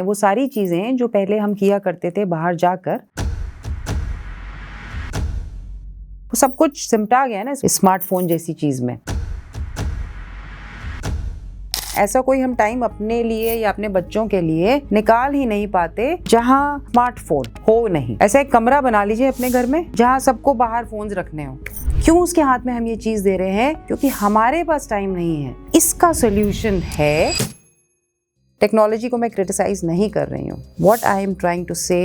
वो सारी चीजें जो पहले हम किया करते थे बाहर जाकर, वो सब कुछ सिमटा गया ना स्मार्टफोन जैसी चीज में। ऐसा कोई हम टाइम अपने लिए या अपने बच्चों के लिए निकाल ही नहीं पाते जहां स्मार्टफोन हो नहीं। ऐसा एक कमरा बना लीजिए अपने घर में जहां सबको बाहर फोन्स रखने हो। क्यों उसके हाथ में हम ये चीज दे रहे हैं? क्योंकि हमारे पास टाइम नहीं है। इसका सोल्यूशन है, टेक्नोलॉजी को मैं क्रिटिसाइज नहीं कर रही हूँ। What I am trying to say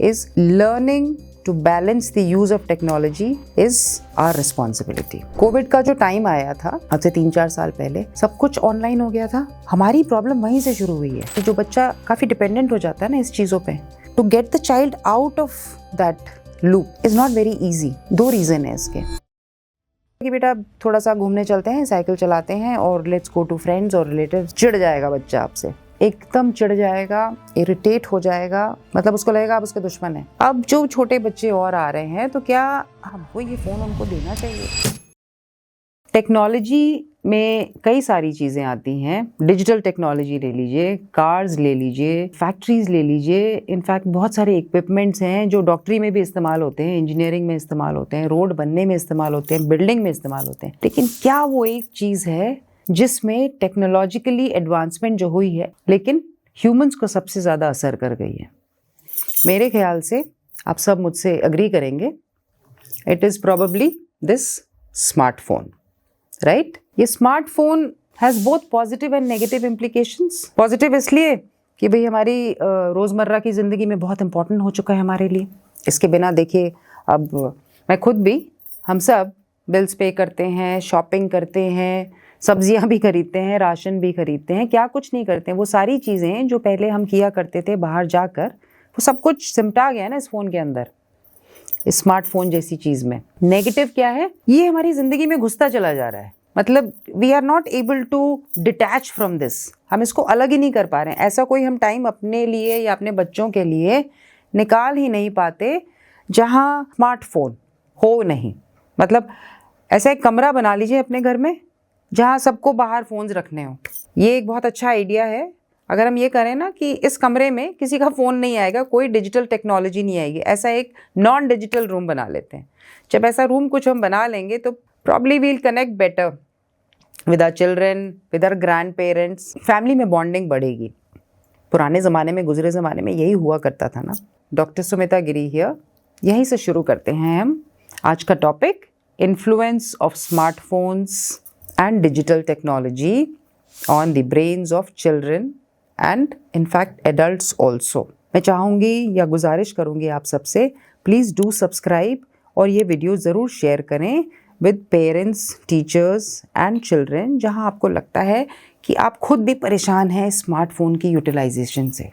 is learning to balance the use of technology is our responsibility. Covid का जो टाइम आया था आज से 3-4 साल पहले, सब कुछ ऑनलाइन हो गया था। हमारी प्रॉब्लम वहीं से शुरू हुई है कि जो बच्चा काफी डिपेंडेंट हो जाता है ना इस चीजों पे, to get the child out of that loop is not very easy. 2 reason है इसके कि बेटा थोड़ा सा घूमने चलते हैं, साइकिल चलाते हैं और लेट्स गो टू फ्रेंड्स और रिलेटिव्स। चिढ़ जाएगा बच्चा आपसे, एकदम चिढ़ जाएगा, इरिटेट हो जाएगा, मतलब उसको लगेगा आप उसके दुश्मन हैं। अब जो छोटे बच्चे और आ रहे हैं तो क्या हमको ये फोन उनको देना चाहिए? टेक्नोलॉजी में कई सारी चीजें आती हैं। डिजिटल टेक्नोलॉजी ले लीजिए, कार्स ले लीजिए, फैक्ट्रीज ले लीजिए। इनफैक्ट बहुत सारे इक्विपमेंट्स हैं जो डॉक्टरी में भी इस्तेमाल होते हैं, इंजीनियरिंग में इस्तेमाल होते हैं, रोड बनने में इस्तेमाल होते हैं, बिल्डिंग में इस्तेमाल होते हैं। लेकिन क्या वो एक चीज है जिसमें टेक्नोलॉजिकली एडवांसमेंट जो हुई है लेकिन ह्यूमंस को सबसे ज्यादा असर कर गई है? मेरे ख्याल से आप सब मुझसे अग्री करेंगे, it is probably this smartphone, right? ये smartphone has both positive and negative implications. Positive इसलिए कि भाई हमारी रोजमर्रा की जिंदगी में बहुत इंपॉर्टेंट हो चुका है हमारे लिए। इसके बिना देखिए, अब मैं खुद भी, हम सब बिल्स पे करते हैं, शॉपिंग करते हैं, सब्जियां भी खरीदते हैं, राशन भी खरीदते हैं, क्या कुछ नहीं करते हैं। वो सारी चीजें जो पहले हम किया करते थे बाहर जाकर, वो सब कुछ सिमटा गया ना इस फोन के अंदर, इस स्मार्टफोन जैसी चीज में। नेगेटिव क्या है? ये हमारी जिंदगी में घुसता चला जा रहा है। मतलब we are not able to detach from this. हम इसको अलग ही नहीं कर पा रहे हैं। ऐसा कोई हम टाइम अपने लिए या अपने बच्चों के लिए निकाल ही नहीं पाते जहां स्मार्टफोन हो नहीं। मतलब ऐसा एक कमरा बना लीजिए अपने घर में जहां सबको बाहर फोन्स रखने हो। ये एक बहुत अच्छा आइडिया है। अगर हम ये करें ना कि इस कमरे में किसी का फोन नहीं आएगा, कोई डिजिटल टेक्नोलॉजी नहीं आएगी, ऐसा एक नॉन डिजिटल रूम बना लेते हैं। जब ऐसा रूम कुछ हम बना लेंगे तो probably will connect better with our children, with our grandparents. Family में बॉन्डिंग बढ़ेगी। पुराने ज़माने में, गुजरे ज़माने में यही हुआ करता था ना। Doctor Sumita Giri here. यहीं से शुरू करते हैं हम आज का topic, influence of smartphones and digital technology on the brains of children and in fact adults also। मैं चाहूँगी या गुजारिश करूँगी आप सबसे, प्लीज़ डू सब्सक्राइब और ये वीडियो ज़रूर शेयर करें with parents, teachers and children, जहाँ आपको लगता है कि आप खुद भी परेशान हैं स्मार्टफोन की यूटिलाइजेशन से।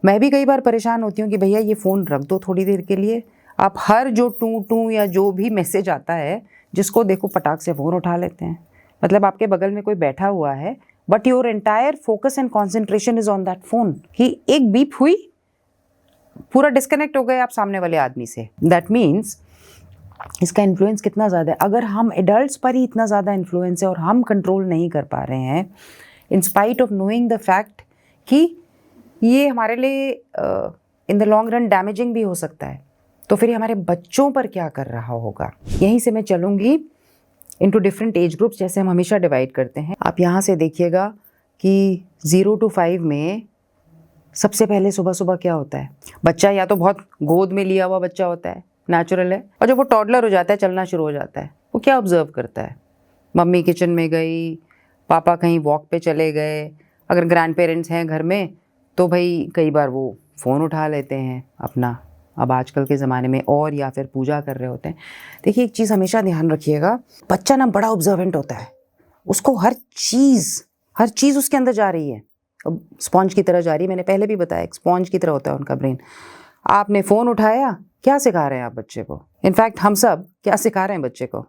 मैं भी कई बार परेशान होती हूँ कि भैया ये फ़ोन रख दो थोड़ी देर के लिए। आप हर जो टू या जो भी मैसेज आता है, जिसको देखो पटाख से फ़ोन उठा लेते हैं। मतलब आपके बगल में कोई बैठा हुआ है but your entire focus and concentration is on that phone. कि एक बीप हुई, पूरा डिस्कनेक्ट हो गए आप सामने वाले आदमी से। दैट मीन्स इसका इन्फ्लुएंस कितना ज़्यादा है। अगर हम एडल्ट्स पर ही इतना ज़्यादा इन्फ्लुएंस है और हम कंट्रोल नहीं कर पा रहे हैं, in spite of knowing the fact कि ये हमारे लिए in the long run damaging भी हो सकता है, तो फिर हमारे बच्चों पर क्या कर रहा होगा। यहीं से मैं चलूँगी इनटू डिफरेंट एज ग्रुप्स, जैसे हम हमेशा डिवाइड करते हैं। आप यहाँ से देखिएगा कि 0 to 5 में सबसे पहले सुबह सुबह क्या होता है? बच्चा या तो बहुत गोद में लिया हुआ बच्चा होता है, नेचुरल है, और जब वो टॉडलर हो जाता है, चलना शुरू हो जाता है, वो क्या ऑब्जर्व करता है? मम्मी किचन में गई, पापा कहीं वॉक पे चले गए, अगर ग्रैंड पेरेंट्स हैं घर में तो भाई कई बार वो फ़ोन उठा लेते हैं अपना, अब आजकल के ज़माने में, और या फिर पूजा कर रहे होते हैं। देखिए एक चीज़ हमेशा ध्यान रखिएगा, बच्चा ना बड़ा ऑब्जर्वेंट होता है। उसको हर चीज़ उसके अंदर जा रही है, स्पॉन्ज की तरह जा रही है। मैंने पहले भी बताया, स्पॉन्ज की तरह होता है उनका ब्रेन। आपने फ़ोन उठाया, क्या सिखा रहे हैं आप बच्चे को? इनफैक्ट हम सब क्या सिखा रहे हैं बच्चे को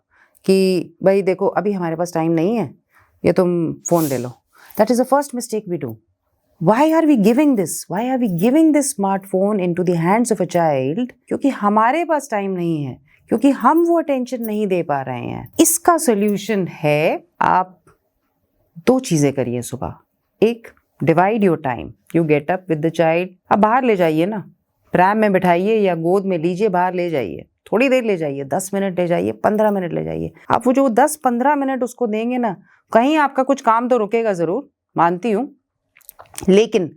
कि भाई देखो अभी हमारे पास टाइम नहीं है, ये तुम फ़ोन ले लो। That is the first mistake we do. Why are we giving this? Why are we giving this smartphone into the hands of a child? क्योंकि हमारे पास टाइम नहीं है, क्योंकि हम वो अटेंशन नहीं दे पा रहे हैं। इसका सोल्यूशन है, आप 2 चीजें करिए सुबह। एक, divide your time. You get up with the child, अब बाहर ले जाइए ना, प्रैम में बिठाइए या गोद में लीजिए, बाहर ले जाइए, थोड़ी देर ले जाइए, 10 मिनट ले जाइए, 15 मिनट ले जाइए। आप वो जो 10-15 मिनट उसको देंगे ना, कहीं आपका कुछ काम तो रुकेगा जरूर, मानती हूँ, लेकिन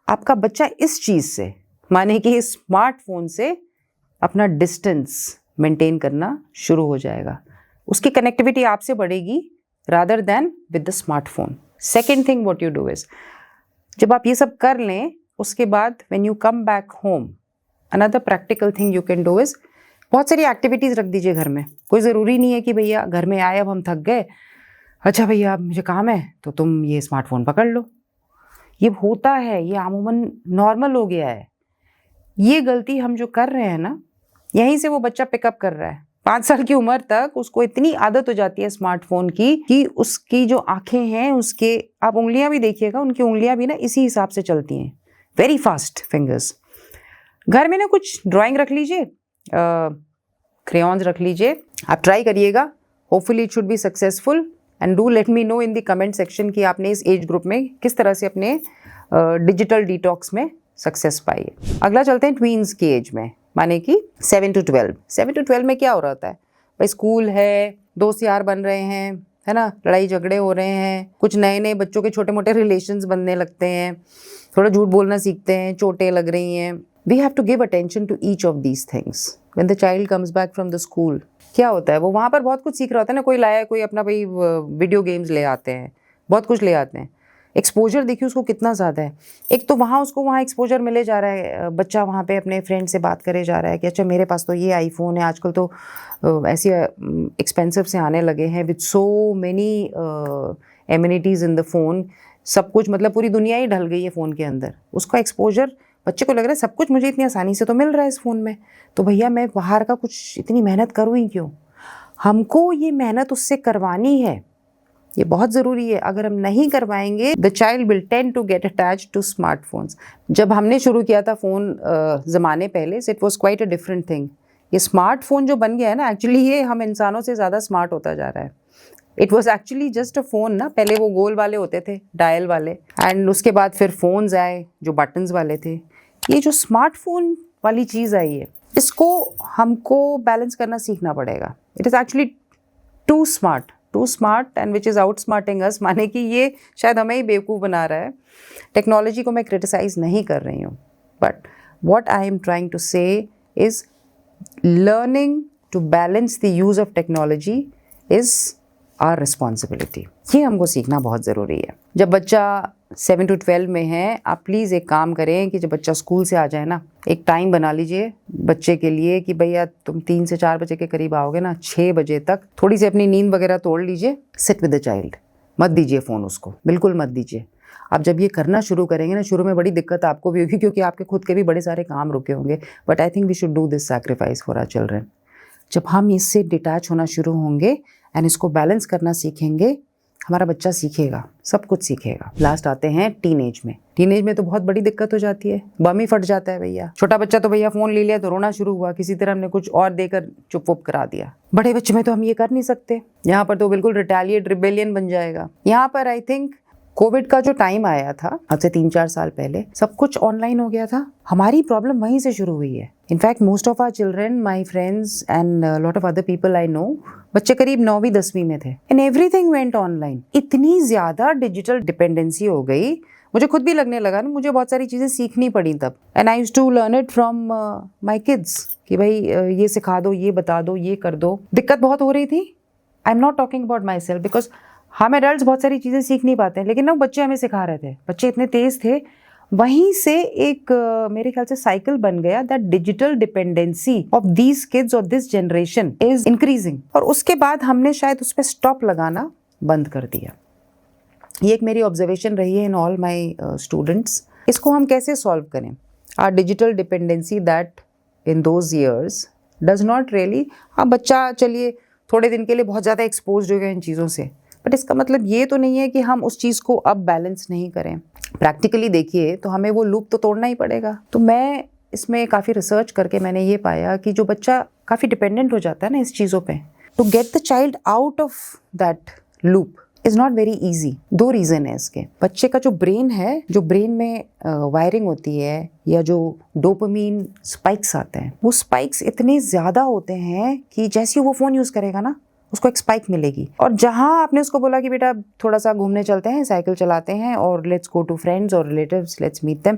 आपका बच्चा इस चीज से, माने कि स्मार्टफोन से अपना डिस्टेंस मेंटेन करना शुरू हो जाएगा। उसकी कनेक्टिविटी आपसे बढ़ेगी rather than with the smartphone. Second thing what you do is, जब आप ये सब कर लें, उसके बाद when you come back home, another practical thing you can do is, बहुत सारी एक्टिविटीज रख दीजिए घर में। कोई ज़रूरी नहीं है कि भैया घर में आए, अब हम थक गए, अच्छा भैया अब मुझे काम है तो तुम ये स्मार्टफोन पकड़ लो। ये होता है, ये आमूमन नॉर्मल हो गया है। ये गलती हम जो कर रहे हैं ना, यहीं से वो बच्चा पिकअप कर रहा है। 5 साल की उम्र तक उसको इतनी आदत हो जाती है स्मार्टफोन की कि उसकी जो आंखें हैं, उसके आप उंगलियां भी देखिएगा, उनकी उंगलियां भी ना इसी हिसाब से चलती हैं, वेरी फास्ट फिंगर्स। घर में ना कुछ ड्राइंग रख लीजिए, क्रेयॉन्स रख लीजिए, आप ट्राई करिएगा, hopefully it should be successful and do let me know in the comment section कि आपने इस एज ग्रुप में किस तरह से अपने डिजिटल डिटॉक्स में सक्सेस पाई है। अगला चलते हैं ट्वींस की एज में, माने कि 7 to 12। 7 to 12 में क्या हो रहा होता है भाई, स्कूल है, दोस्त यार बन रहे हैं, है ना, लड़ाई झगड़े हो रहे हैं, कुछ नए नए बच्चों के छोटे मोटे रिलेशंस बनने लगते हैं, थोड़ा झूठ बोलना सीखते हैं, चोटें लग रही हैं। We have to give attention to each of these things. When the child comes back from the school, क्या होता है, वो वहाँ पर बहुत कुछ सीख रहा होता है ना, कोई लाया, कोई अपना भाई वीडियो गेम्स ले आते हैं, बहुत कुछ ले आते हैं। एक्सपोजर देखिए उसको कितना ज़्यादा है। एक तो वहाँ उसको वहाँ एक्सपोजर मिले जा रहा है, बच्चा वहाँ पे अपने फ्रेंड से बात करे जा रहा है कि अच्छा मेरे पास तो ये आईफोन है, आजकल तो ऐसे एक्सपेंसिव से आने लगे हैं with so many amenities in the phone, सब कुछ, मतलब पूरी दुनिया ही ढल गई है फ़ोन के अंदर। उसका एक्सपोजर, बच्चे को लग रहा है सब कुछ मुझे इतनी आसानी से तो मिल रहा है इस फ़ोन में, तो भैया मैं बाहर का कुछ इतनी मेहनत करूँ ही क्यों। हमको ये मेहनत उससे करवानी है, ये बहुत ज़रूरी है। अगर हम नहीं करवाएंगे, the child will tend to get attached to smartphones. जब हमने शुरू किया था फ़ोन ज़माने पहले, it was quite a different thing. ये स्मार्टफोन जो बन गया है ना, एक्चुअली ये हम इंसानों से ज़्यादा स्मार्ट होता जा रहा है। It was actually just a phone ना, पहले वो गोल वाले होते थे, डायल वाले, एंड उसके बाद फिर फ़ोन्स आए जो बटन्स वाले थे। ये जो स्मार्टफोन वाली चीज़ आई है, इसको हमको बैलेंस करना सीखना पड़ेगा। It is actually too smart and which is outsmarting us, माने कि ये शायद हमें ही बेवकूफ़ बना रहा है। टेक्नोलॉजी को मैं क्रिटिसाइज़ नहीं कर रही हूँ, but what I am trying to say is learning to balance the use of technology is our responsibility. ये हमको सीखना बहुत ज़रूरी है। जब बच्चा 7 to 12 में है, आप प्लीज़ एक काम करें कि जब बच्चा स्कूल से आ जाए ना, एक टाइम बना लीजिए बच्चे के लिए कि भैया तुम 3 से 4 बजे के करीब आओगे ना, 6 बजे तक थोड़ी सी अपनी नींद वगैरह तोड़ लीजिए, सिट विद द चाइल्ड, मत दीजिए फ़ोन उसको, बिल्कुल मत दीजिए। आप जब ये करना शुरू करेंगे ना, शुरू में बड़ी दिक्कत आपको भी होगी क्योंकि आपके खुद के भी बड़े सारे काम रुके होंगे, but I think we should do this sacrifice for our children. जब हम इससे डिटैच होना शुरू होंगे एंड इसको बैलेंस करना सीखेंगे, हमारा बच्चा सीखेगा, सब कुछ सीखेगा। लास्ट आते हैं टीनेज में। टीनेज में तो बहुत बड़ी दिक्कत हो जाती है, बम ही फट जाता है भैया। छोटा बच्चा तो भैया फ़ोन ले लिया तो रोना शुरू हुआ, किसी तरह हमने कुछ और देकर चुप वुप करा दिया। बड़े बच्चे में तो हम ये कर नहीं सकते, यहाँ पर तो बिल्कुल रिटेलिएट रिबेलियन बन जाएगा। यहाँ पर आई थिंक कोविड का जो टाइम आया था, आज से 3-4 साल पहले, सब कुछ ऑनलाइन हो गया था। हमारी प्रॉब्लम वहीं से शुरू हुई है। In fact most of our children, my friends and lot of other people I know, बच्चे करीब 9वीं 10वीं में थे एंड एवरीथिंग वेंट ऑनलाइन। इतनी ज़्यादा डिजिटल डिपेंडेंसी हो गई, मुझे खुद भी लगने लगा ना, मुझे बहुत सारी चीज़ें सीखनी पड़ी तब। And I used to learn it from my kids कि भाई ये सिखा दो, ये बता दो, ये कर दो। दिक्कत बहुत हो रही थी। I am not talking about my self, because हम एडल्ट बहुत सारी चीज़ें सीख नहीं पाते हैं, लेकिन ना बच्चे हमें सिखा रहे थे। बच्चे इतने तेज़ थे, वहीं से एक मेरे ख्याल से साइकिल बन गया that digital dependency of these kids और दिस जनरेशन इज इंक्रीजिंग। और उसके बाद हमने शायद उस पर स्टॉप लगाना बंद कर दिया। ये एक मेरी ऑब्जर्वेशन रही है इन ऑल माई स्टूडेंट्स। इसको हम कैसे सॉल्व करें? Are digital dependency that in those years does not really, हाँ बच्चा चलिए थोड़े दिन के लिए बहुत ज़्यादा एक्सपोज हो गया इन चीज़ों से, बट इसका मतलब ये तो नहीं है कि हम उस चीज़ को अब बैलेंस नहीं करें। प्रैक्टिकली देखिए तो हमें वो लूप तो तोड़ना ही पड़ेगा। तो मैं इसमें काफ़ी रिसर्च करके मैंने ये पाया कि जो बच्चा काफ़ी डिपेंडेंट हो जाता है ना इस चीज़ों पे, to get the child out of that loop, is not very easy. 2 reason है इसके। बच्चे का जो ब्रेन है, जो ब्रेन में वायरिंग होती है या जो डोपामीन स्पाइक्स आते हैं, वो स्पाइक्स इतने ज्यादा होते हैं कि जैसे ही वो फोन यूज करेगा ना, उसको एक स्पाइक मिलेगी। और जहां आपने उसको बोला कि बेटा थोड़ा सा घूमने चलते हैं, साइकिल चलाते हैं और लेट्स गो टू फ्रेंड्स और relatives, let's meet them,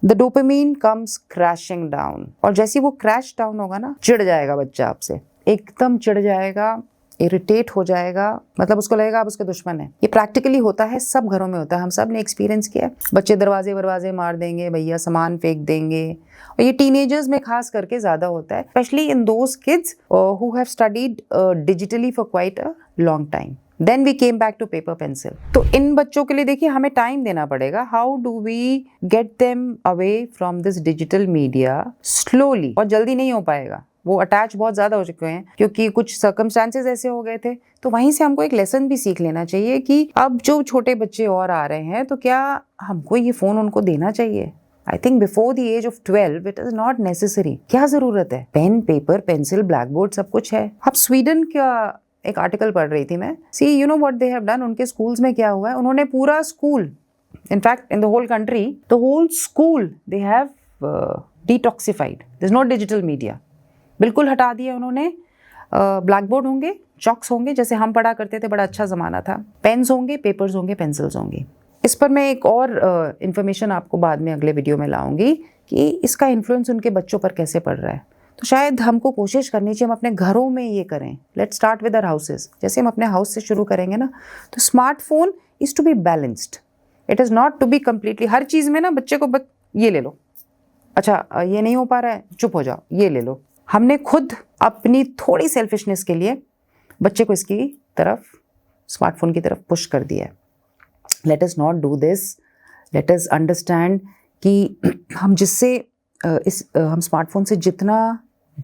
the dopamine comes crashing down. और जैसे ही वो क्रैश डाउन होगा ना, चिढ़ जाएगा बच्चा आपसे, एकदम चिढ़ जाएगा, इरिटेट हो जाएगा, मतलब उसको लगेगा आप उसके दुश्मन है। ये प्रैक्टिकली होता है, सब घरों में होता है, हम सब ने एक्सपीरियंस किया है। बच्चे दरवाजे मार देंगे, भैया सामान फेंक देंगे, और ये टीनेजर्स में खास करके ज्यादा होता है, specially in those kids who have studied digitally for quite a long time. Then we came back to paper pencil. तो इन बच्चों के लिए देखिए हमें टाइम देना पड़ेगा। How do we get them away from this digital media slowly, और जल्दी नहीं हो पाएगा, वो अटैच बहुत ज्यादा हो चुके हैं क्योंकि कुछ सर्कमस्टांसेस ऐसे हो गए थे। तो वहीं से हमको एक लेसन भी सीख लेना चाहिए कि अब जो छोटे बच्चे और आ रहे हैं, तो क्या हमको ये फोन उनको देना चाहिए? I think before the age of 12 it is not necessary. क्या जरूरत है? Pen, paper, pencil, blackboard सब कुछ है। अब स्वीडन का एक आर्टिकल पढ़ रही थी मैं। See you know what they have done, उनके स्कूल्स में क्या हुआ है, उन्होंने पूरा school, in fact in the whole country, the whole school they have detoxified, there is no digital media, बिल्कुल हटा दिया उन्होंने। ब्लैक बोर्ड होंगे, चॉक्स होंगे, जैसे हम पढ़ा करते थे, बड़ा अच्छा ज़माना था, पेन्स होंगे, पेपर्स होंगे, पेंसिल्स होंगी। इस पर मैं एक और इन्फॉर्मेशन आपको बाद में अगले वीडियो में लाऊंगी कि इसका इन्फ्लुएंस उनके बच्चों पर कैसे पड़ रहा है। तो शायद हमको कोशिश करनी चाहिए हम अपने घरों में ये करें। Let's start with our houses. जैसे हम अपने हाउस से शुरू करेंगे ना, तो smartphone is to be balanced, it is not to be completely हर चीज़ में ना बच्चे को ये ले लो, अच्छा ये नहीं हो पा रहा है, चुप हो जाओ, ये ले लो। हमने खुद अपनी थोड़ी सेल्फिशनेस के लिए बच्चे को इसकी तरफ, स्मार्टफोन की तरफ पुश कर दिया है। Let us not do this. Let us understand कि हम जिससे हम स्मार्टफोन से जितना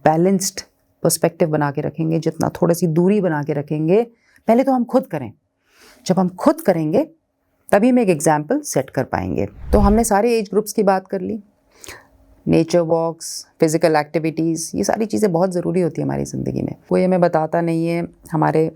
बैलेंस्ड पर्सपेक्टिव बना के रखेंगे, जितना थोड़ी सी दूरी बना के रखेंगे, पहले तो हम खुद करें। जब हम खुद करेंगे तभी हम एक एग्जाम्पल सेट कर पाएंगे। तो हमने सारे एज ग्रुप्स की बात कर ली। नेचर वॉक्स, फिजिकल एक्टिविटीज़, ये सारी चीज़ें बहुत ज़रूरी होती है हमारी ज़िंदगी में। कोई हमें बताता नहीं है, हमारे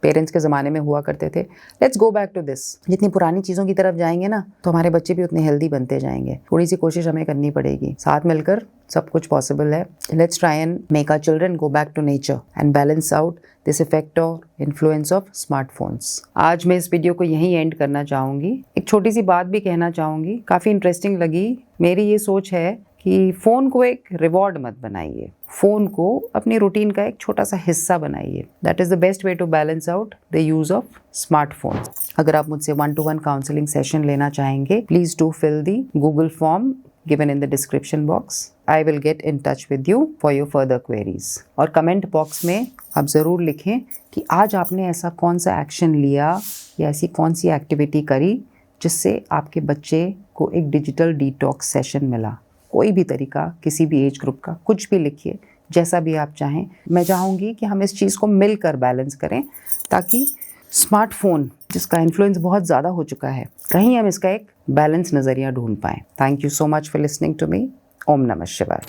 पेरेंट्स के ज़माने में हुआ करते थे। Let's go back to this. जितनी पुरानी चीज़ों की तरफ जाएंगे ना, तो हमारे बच्चे भी उतने हेल्दी बनते जाएंगे। थोड़ी सी कोशिश हमें करनी पड़ेगी, साथ मिलकर सब कुछ पॉसिबल है। Let's try and make our children go back to nature and balance out this effect और इन्फ्लुएंस ऑफ स्मार्टफोन्स। आज मैं इस वीडियो को यहीं एंड करना चाहूँगी। एक छोटी सी बात भी कहना चाहूँगी, काफ़ी इंटरेस्टिंग लगी। मेरी ये सोच है कि फ़ोन को एक रिवॉर्ड मत बनाइए, फ़ोन को अपनी रूटीन का एक छोटा सा हिस्सा बनाइए। That is the best way to balance out the use of smartphone. अगर आप मुझसे 1-to-1 काउंसलिंग सेशन लेना चाहेंगे, please do fill the Google form given in the description box. I will get in touch with you for your further queries. और comment box में आप ज़रूर लिखें कि आज आपने ऐसा कौन सा एक्शन लिया या ऐसी कौन सी एक्टिविटी करी जिससे आपके बच्चे को एक डिजिटल डिटॉक्स सेशन मिला। कोई भी तरीका, किसी भी एज ग्रुप का, कुछ भी लिखिए, जैसा भी आप चाहें। मैं चाहूँगी कि हम इस चीज़ को मिलकर बैलेंस करें, ताकि स्मार्टफोन जिसका इन्फ्लुएंस बहुत ज़्यादा हो चुका है, कहीं हम इसका एक बैलेंस नज़रिया ढूंढ पाएँ। Thank you so much for listening to me. ओम नमः शिवाय।